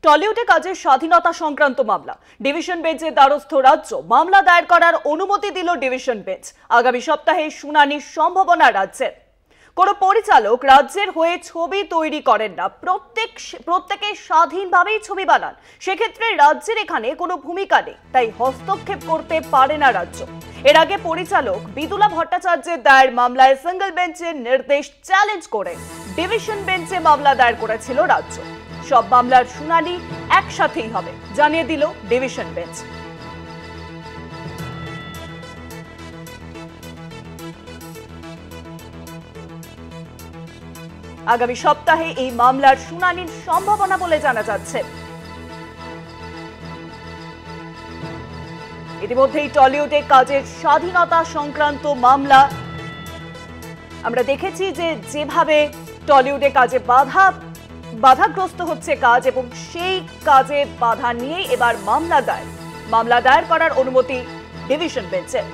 টলিউডে কাজের স্বাধীনতা সংক্রান্ত মামলা ডিভিশন বেঞ্চের দ্বারস্থ রাজ্য মামলা দায়ের করার অনুমতি দিল ডিভিশন বেঞ্চ। আগামী সপ্তাহে শুনানির সম্ভাবনা রাজ্যের। কোনো পরিচালক রাজ্যের হয়ে ছবি তৈরি করেন না, প্রত্যেকে স্বাধীনভাবেই ছবি বানান। সেক্ষেত্রে রাজ্যের এখানে কোনো ভূমিকা নেই, তাই হস্তক্ষেপ করতে পারে না রাজ্য। এর আগে পরিচালক বিদুলা ভট্টাচার্যের দায়ের মামলায় সিঙ্গল বেঞ্চের নির্দেশ চ্যালেঞ্জ করে ডিভিশন বেঞ্চে মামলা দায়ের করেছিল রাজ্য। সব মামলার শুনানি একসাথেই হবে জানিয়ে দিল ডিভিশন বেঞ্চ। আগামী সপ্তাহে এই মামলার শুনানির সম্ভাবনা বলে জানা যাচ্ছে। ইতিমধ্যেই টলিউডে কাজের স্বাধীনতা সংক্রান্ত মামলা আমরা দেখেছি যেভাবে টলিউডে কাজে বাধাগ্রস্ত হচ্ছে কাজ, এবং সেই কাজে বাধা নিয়েই এবার মামলা দায়ের করার অনুমতি ডিভিশন বেঞ্চের।